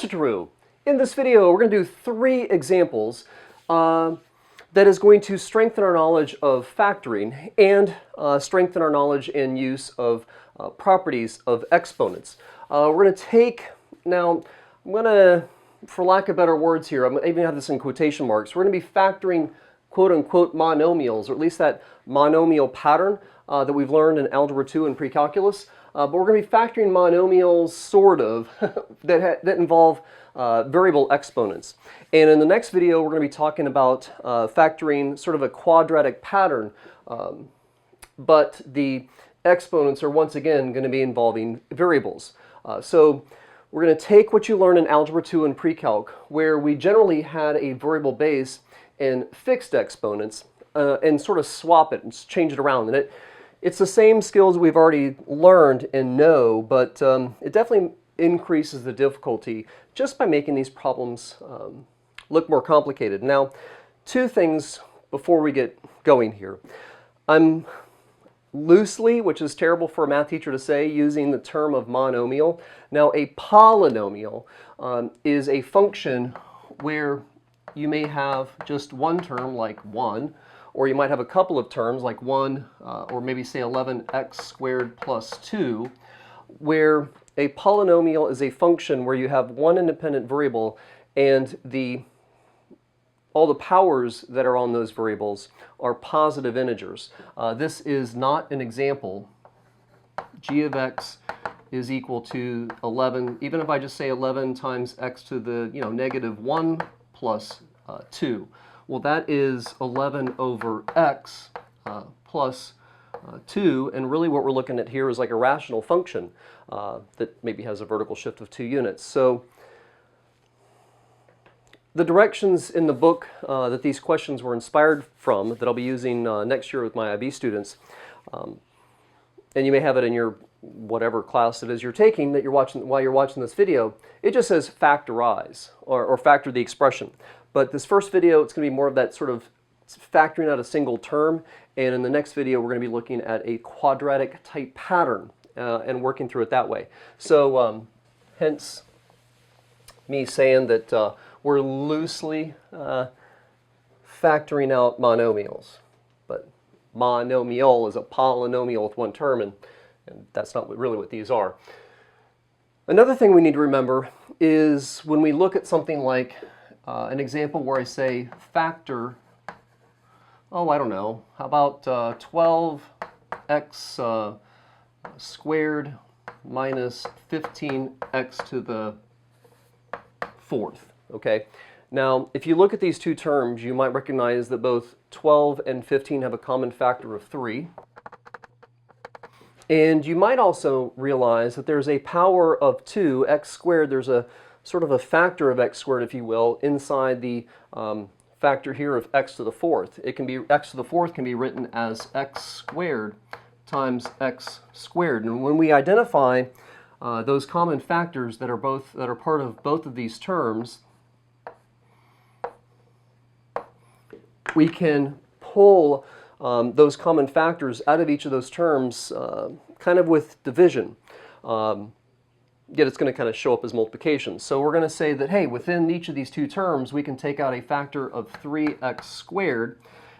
Master Taru. In this video, we're going to do 3 examples that is going to strengthen our knowledge of factoring and strengthen our knowledge and use of properties of exponents. We're going to take, now I'm going to, for lack of better words here, I'm going to even have this in quotation marks, we're going to be factoring quote-unquote monomials, or at least that monomial pattern that we've learned in Algebra 2 and Pre-Calculus. But we're going to be factoring monomials, sort of, that involve variable exponents. And in the next video, we're going to be talking about factoring sort of a quadratic pattern, but the exponents are once again going to be involving variables. So we're going to take what you learned in Algebra 2 and Pre-Calc, where we generally had a variable base and fixed exponents, and sort of swap it and change it around. And it's the same skills we've already learned and know, but it definitely increases the difficulty just by making these problems look more complicated. Now, 2 things before we get going here. I'm loosely, which is terrible for a math teacher to say, using the term of monomial. Now, a polynomial is a function where you may have just one term like 1, or you might have a couple of terms like 1, or maybe say 11x squared plus 2, where a polynomial is a function where you have one independent variable and all the powers that are on those variables are positive integers. This is not an example. G of x is equal to 11, even if I just say 11 times x to the negative 1 plus 2. Well, that is 11 over x plus 2, and really what we're looking at here is like a rational function that maybe has a vertical shift of 2 units. So the directions in the book that these questions were inspired from, that I'll be using next year with my IB students, and you may have it in your whatever class it is you're taking that you're watching while you're watching this video, it just says factorize or factor the expression. But this first video, it's going to be more of that sort of factoring out a single term, and in the next video we're going to be looking at a quadratic type pattern and working through it that way. So hence me saying that we're loosely factoring out monomials, but monomial is a polynomial with one term, and that's not really what these are. Another thing we need to remember is when we look at something like an example where I say factor, I don't know, how about 12x squared minus 15x to the 4th, okay? Now, if you look at these 2 terms, you might recognize that both 12 and 15 have a common factor of 3. And you might also realize that there's a power of 2, x squared. There's a sort of a factor of x squared, if you will, inside the factor here of x to the 4th. It can be, x to the 4th can be written as x squared times x squared. And when we identify those common factors that are part of both of these terms, we can pull those common factors out of each of those terms kind of with division. Yet it's going to kind of show up as multiplication. So we're going to say that, hey, within each of these 2 terms, we can take out a factor of 3x squared.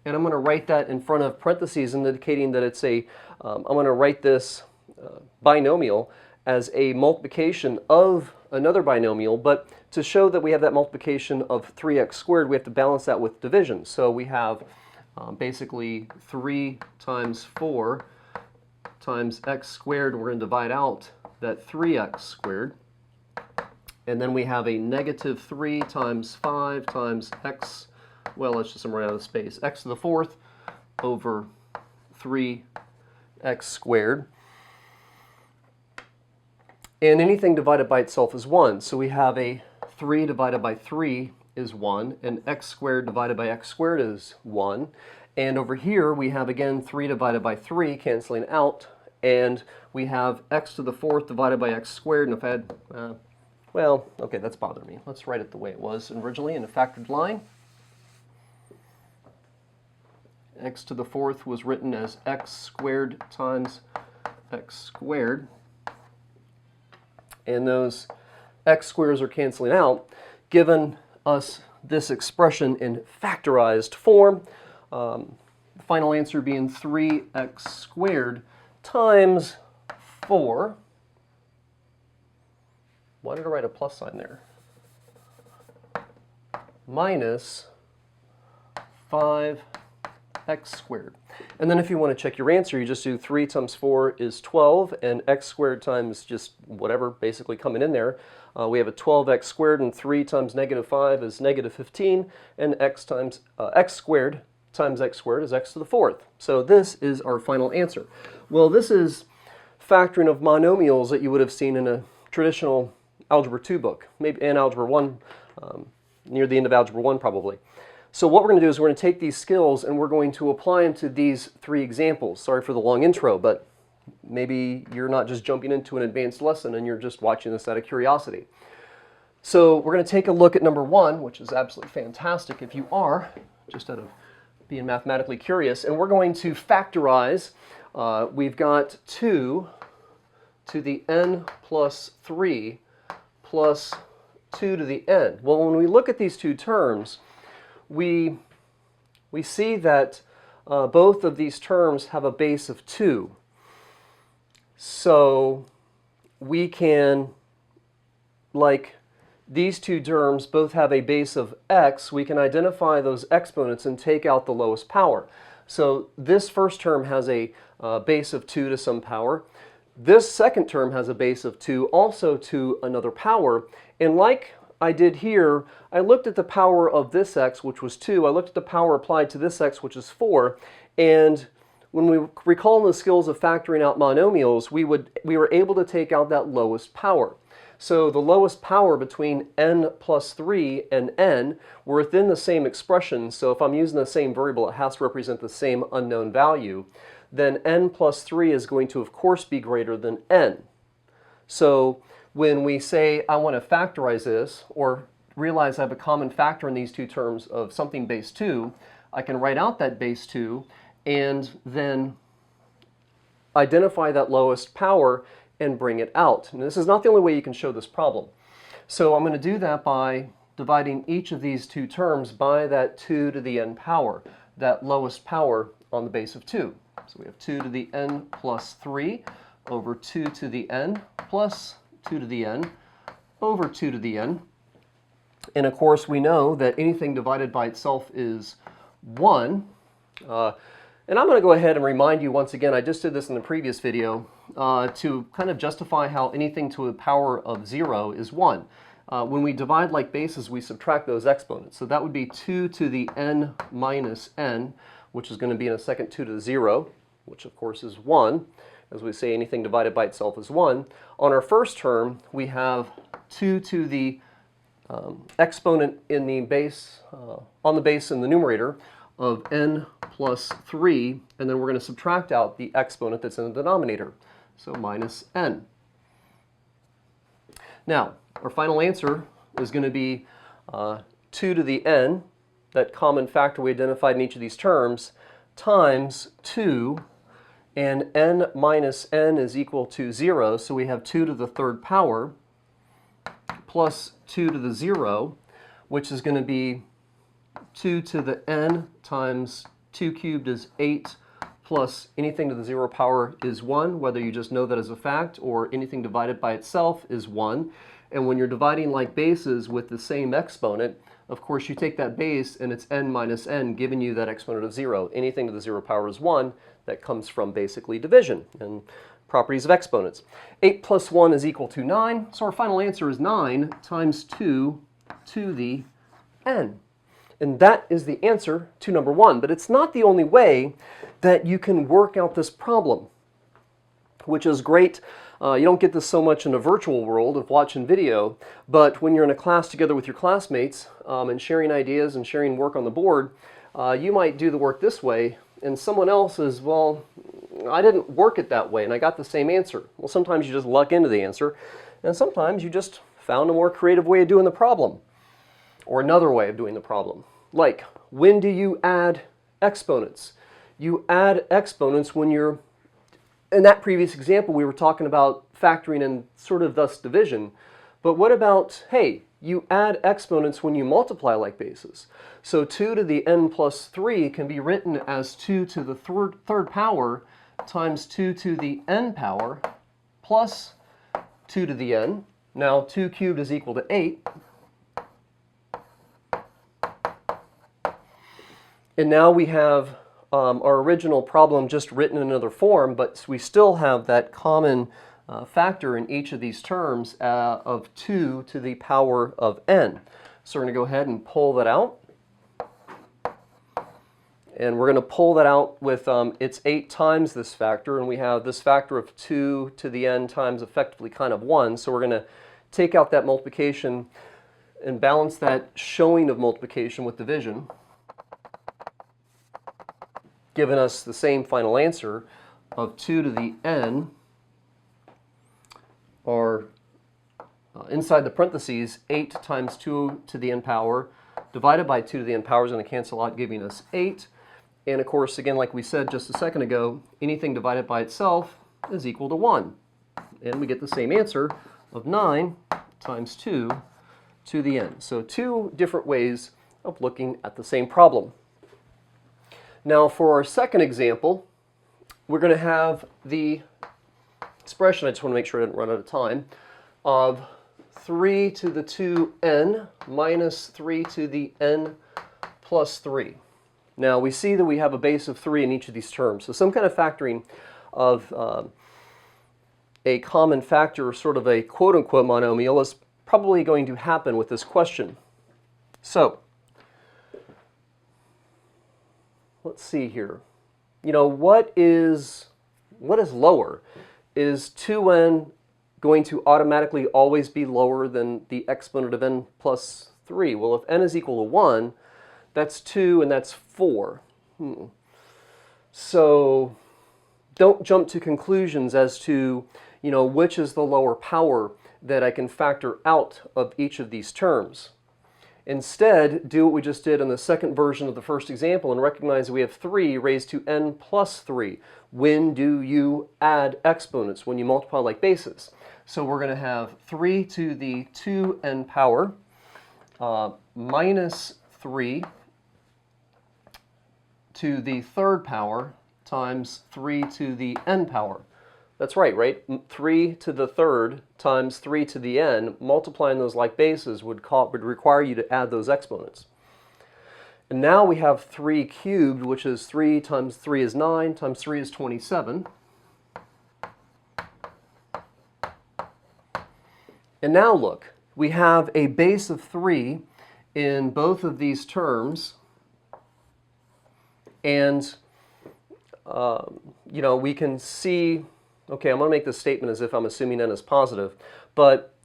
And I'm going to write that in front of parentheses, indicating that it's a, I'm going to write this binomial as a multiplication of another binomial. But to show that we have that multiplication of 3x squared, we have to balance that with division. So we have basically 3 times 4 times x squared. We're going to divide out that 3x squared. And then we have a negative 3 times 5 times x, well, let's just run out of space, x to the 4th over 3x squared. And anything divided by itself is 1. So we have a 3 divided by 3 is 1, and x squared divided by x squared is 1. And over here we have again 3 divided by 3 canceling out, and we have x to the 4th divided by x squared. And if I had, well, okay, that's bothering me. Let's write it the way it was originally in a factored line. X to the 4th was written as x squared times x squared. And those x squares are canceling out, giving us this expression in factorized form. Final answer being 3x squared times 4. Why did I write a plus sign there? Minus 5x squared. And then if you want to check your answer, you just do 3 times 4 is 12, and x squared times just whatever basically coming in there. We have a 12x squared, and 3 times negative 5 is negative 15, and x squared times x squared is x to the 4th. So this is our final answer. Well, this is factoring of monomials that you would have seen in a traditional Algebra 2 book, maybe in Algebra 1, near the end of Algebra 1 probably. So what we're going to do is we're going to take these skills and we're going to apply them to these 3 examples. Sorry for the long intro, but maybe you're not just jumping into an advanced lesson and you're just watching this out of curiosity. So we're going to take a look at number 1, which is absolutely fantastic if you are, just out of being mathematically curious. And we're going to factorize. We've got 2 to the n plus 3 plus 2 to the n. Well, when we look at these two terms, we see that both of these terms have a base of 2. So we can, like these two terms both have a base of x, we can identify those exponents and take out the lowest power. So this first term has a base of 2 to some power. This second term has a base of 2 also to another power. And like I did here, I looked at the power of this x, which was 2. I looked at the power applied to this x, which is 4. And when we recall the skills of factoring out monomials, we were able to take out that lowest power. So the lowest power between n plus 3 and n were within the same expression. So if I'm using the same variable, it has to represent the same unknown value. Then n plus 3 is going to, of course, be greater than n. So when we say I want to factorize this, or realize I have a common factor in these two terms of something base 2, I can write out that base 2 and then identify that lowest power and bring it out. And this is not the only way you can show this problem. So I'm going to do that by dividing each of these two terms by that 2 to the n power, that lowest power on the base of 2. So we have 2 to the n plus 3 over 2 to the n plus 2 to the n over 2 to the n. And of course we know that anything divided by itself is 1. And I'm going to go ahead and remind you once again, I just did this in the previous video, to kind of justify how anything to a power of 0 is 1. When we divide like bases, we subtract those exponents. So that would be 2 to the n minus n, which is going to be in a second 2 to the 0, which of course is 1. As we say, anything divided by itself is 1. On our first term, we have 2 to the exponent in the base, on the base in the numerator of n plus 3, and then we're going to subtract out the exponent that's in the denominator, so minus n. Now, our final answer is going to be 2 to the n, that common factor we identified in each of these terms, times 2, and n minus n is equal to 0, so we have 2 to the 3rd power plus 2 to the 0, which is going to be 2 to the n times 2 cubed is 8 plus anything to the 0 power is 1, whether you just know that as a fact or anything divided by itself is 1. And when you're dividing like bases with the same exponent, of course you take that base and it's n minus n, giving you that exponent of 0. Anything to the 0 power is 1. That comes from basically division and properties of exponents. 8 plus 1 is equal to 9, so our final answer is 9 times 2 to the n. And that is the answer to number 1. But it's not the only way that you can work out this problem, which is great. You don't get this so much in a virtual world of watching video, but when you're in a class together with your classmates and sharing ideas and sharing work on the board, you might do the work this way, and someone else is, well, I didn't work it that way, and I got the same answer. Well, sometimes you just luck into the answer, and sometimes you just found a more creative way of doing the problem, or another way of doing the problem. Like, when do you add exponents? You add exponents when you're, in that previous example, we were talking about factoring and sort of thus division. But what about, hey, you add exponents when you multiply like bases. So 2 to the n plus 3 can be written as 2 to the third power times 2 to the n power plus 2 to the n. Now 2 cubed is equal to 8. And now we have our original problem just written in another form, but we still have that common factor in each of these terms of 2 to the power of n. So we're going to go ahead and pull that out. And we're going to pull that out with it's 8 times this factor, and we have this factor of 2 to the n times effectively kind of 1. So we're going to take out that multiplication and balance that showing of multiplication with division, giving us the same final answer of 2 to the n, or inside the parentheses, 8 times 2 to the n power divided by 2 to the n power is going to cancel out, giving us 8. And of course, again, like we said just a second ago, anything divided by itself is equal to 1. And we get the same answer of 9 times 2 to the n. So 2 different ways of looking at the same problem. Now for our second example, we're going to have the expression, I just want to make sure I didn't run out of time, of 3 to the 2n minus 3 to the n plus 3. Now we see that we have a base of 3 in each of these terms. So some kind of factoring of a common factor, sort of a quote-unquote monomial, is probably going to happen with this question. So let's see here. You know, what is lower? Is 2n going to automatically always be lower than the exponent of n plus 3? Well, if n is equal to 1, that's 2 and that's 4. So don't jump to conclusions as to, you know, which is the lower power that I can factor out of each of these terms. Instead, do what we just did in the second version of the first example and recognize we have 3 raised to n plus 3. When do you add exponents? When you multiply like bases. So we're going to have 3 to the 2n power minus 3 to the third power times 3 to the n power. That's right? 3 to the third times 3 to the n, multiplying those like bases would require you to add those exponents. And now we have 3 cubed, which is 3 times 3 is 9, times 3 is 27. And now look, we have a base of 3 in both of these terms. And, you know, we can see, okay, I'm going to make this statement as if I'm assuming n is positive, but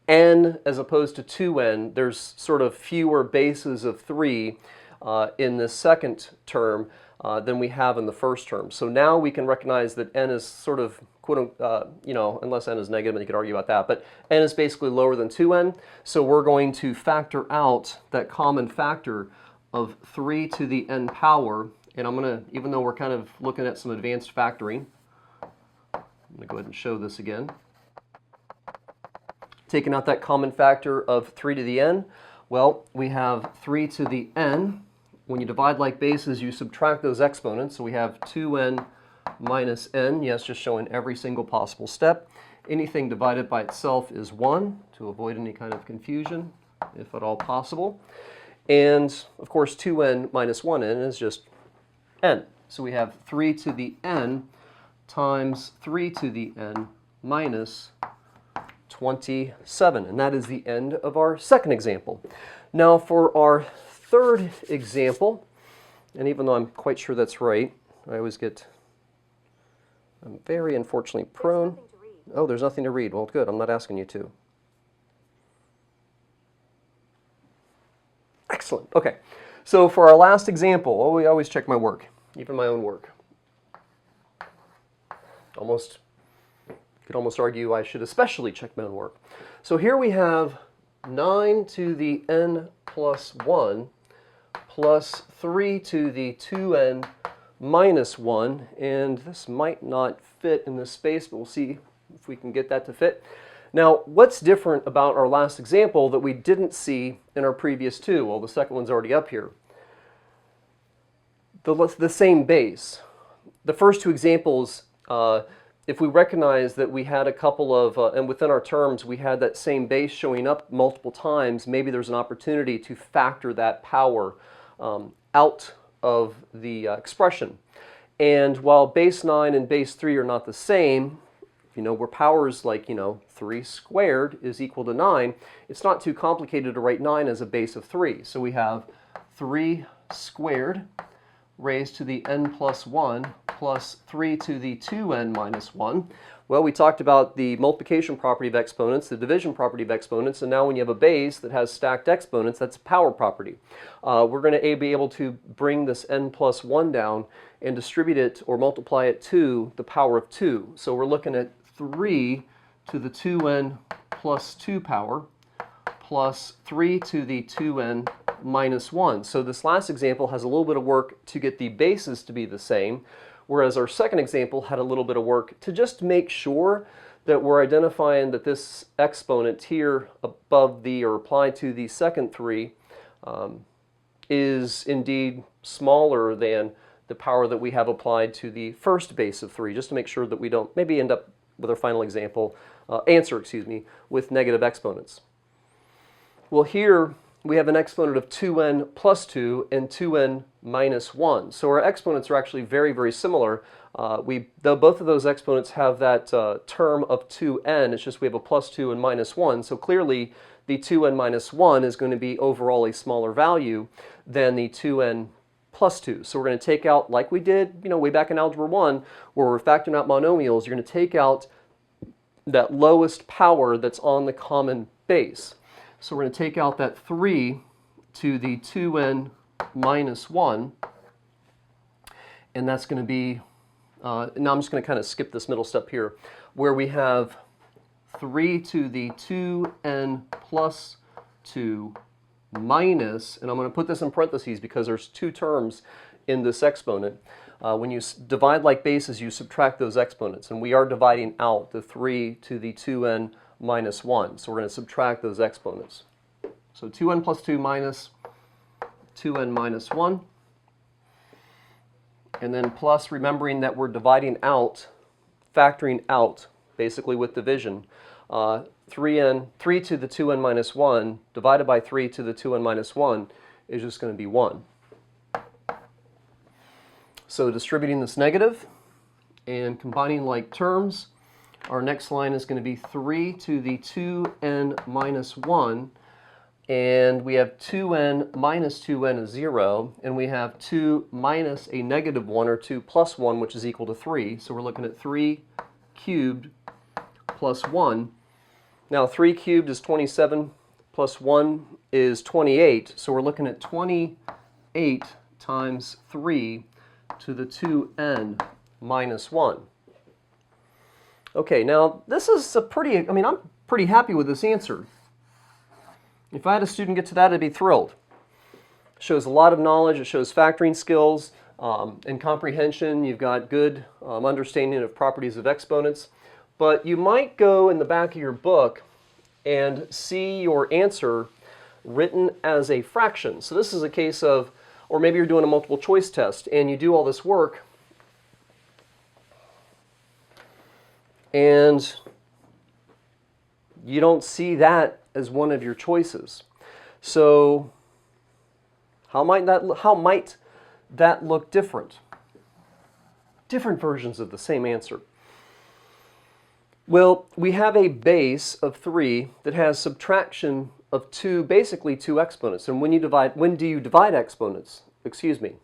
n as opposed to 2n, there's sort of fewer bases of 3 in the second term than we have in the first term. So now we can recognize that n is sort of, you know, unless n is negative, and you could argue about that, but n is basically lower than 2n. So we're going to factor out that common factor of 3 to the n power. And I'm going to, even though we're kind of looking at some advanced factoring, I'm going to go ahead and show this again. Taking out that common factor of 3 to the n, well, we have 3 to the n. When you divide like bases, you subtract those exponents. So we have 2n minus n, yes, just showing every single possible step. Anything divided by itself is 1, to avoid any kind of confusion, if at all possible. And, of course, 2n minus 1n is just n. So we have 3 to the n times 3 to the n minus 27. And that is the end of our second example. Now for our third example, and even though I'm quite sure that's right, I'm very unfortunately prone. Oh, there's nothing to read. Well, good. I'm not asking you to. Excellent. Okay. So for our last example, oh, we always check my work, even my own work. You could almost argue I should especially check my own work. So here we have 9 to the n plus 1 plus 3 to the 2n minus 1. And this might not fit in this space, but we'll see if we can get that to fit. Now, what's different about our last example that we didn't see in our previous two? Well, the second one's already up here. The same base. The first two examples, if we recognize that we had a couple of, and within our terms, we had that same base showing up multiple times, maybe there's an opportunity to factor that power out of the expression. And while base 9 and base 3 are not the same, where powers like, 3 squared is equal to 9, it's not too complicated to write 9 as a base of 3. So we have 3 squared raised to the n plus 1 plus 3 to the 2n minus 1. Well, we talked about the multiplication property of exponents, the division property of exponents, and now when you have a base that has stacked exponents, that's a power property. We're going to be able to bring this n plus 1 down and distribute it or multiply it to the power of 2. So we're looking at 3 to the 2n plus 2 power plus 3 to the 2n minus 1. So this last example has a little bit of work to get the bases to be the same, whereas our second example had a little bit of work to just make sure that we're identifying that this exponent here above the, or applied to the second 3, is indeed smaller than the power that we have applied to the first base of 3, just to make sure that we don't maybe end up with our final answer with negative exponents. Well, here we have an exponent of 2n plus 2 and 2n minus 1. So our exponents are actually very, very similar. Though both of those exponents have that term of 2n, it's just we have a plus 2 and minus 1. So clearly the 2n minus 1 is going to be overall a smaller value than the 2n plus 2. So we're going to take out, like we did way back in Algebra 1, where we're factoring out monomials, you're going to take out that lowest power that's on the common base. So we're going to take out that 3 to the 2n minus 1, and that's going to be, now I'm just going to kind of skip this middle step here, where we have 3 to the 2n plus 2 minus, and I'm going to put this in parentheses because there's two terms in this exponent. When you divide like bases, you subtract those exponents, and we are dividing out the 3 to the 2n minus 1. So we're going to subtract those exponents. So 2n plus 2 minus 2n minus 1. And then plus, remembering that we're dividing out, factoring out, basically with division. 3 to the 2n minus 1 divided by 3 to the 2n minus 1 is just going to be 1. So distributing this negative and combining like terms, our next line is going to be 3 to the 2n minus 1, and we have 2n minus 2n is 0, and we have 2 minus a negative 1, or 2 plus 1, which is equal to 3. So we're looking at 3 cubed plus 1. Now 3 cubed is 27 plus 1 is 28, so we're looking at 28 times 3 to the 2n minus 1. Okay, now this is I'm pretty happy with this answer. If I had a student get to that, I'd be thrilled. It shows a lot of knowledge, it shows factoring skills and comprehension. You've got good understanding of properties of exponents. But you might go in the back of your book and see your answer written as a fraction. So this is a case of, or maybe you're doing a multiple choice test and you do all this work and you don't see that as one of your choices. So how might that look different? Different versions of the same answer. Well, we have a base of 3 that has subtraction of basically two exponents. And when do you divide exponents? Excuse me.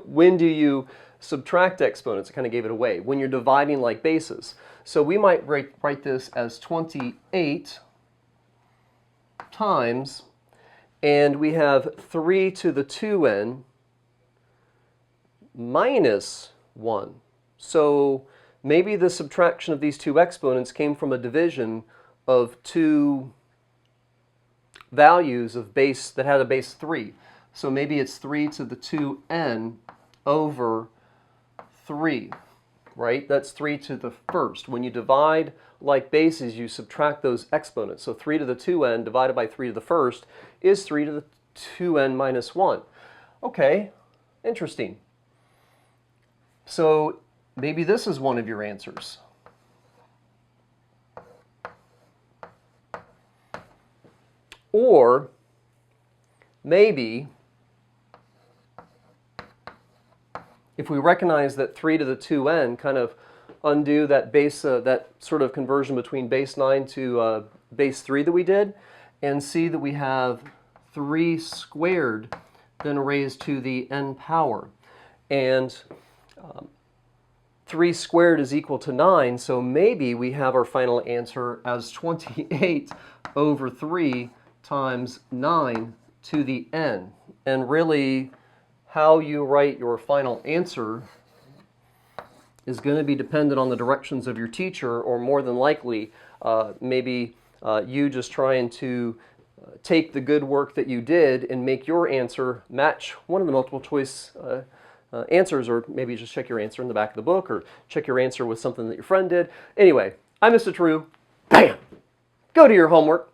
When do you subtract exponents? I kind of gave it away. When you're dividing like bases. So we might write this as 28 times, and we have 3 to the 2n minus 1. So maybe the subtraction of these two exponents came from a division of two values of base that had a base 3. So maybe it's 3 to the 2n over 3. right? That's 3 to the first. When you divide like bases, you subtract those exponents. So 3 to the 2n divided by 3 to the first is 3 to the 2n minus 1. Okay, interesting. So maybe this is one of your answers. Or maybe if we recognize that 3 to the 2n, kind of undo that that sort of conversion between base 9 to base 3 that we did, and see that we have 3 squared then raised to the n power. And 3 squared is equal to 9, so maybe we have our final answer as 28 over 3 times 9 to the n. And really, how you write your final answer is going to be dependent on the directions of your teacher, or more than likely, maybe you just trying to take the good work that you did and make your answer match one of the multiple choice answers, or maybe just check your answer in the back of the book, or check your answer with something that your friend did. Anyway, I'm Mr. True. Bam! Go do your homework.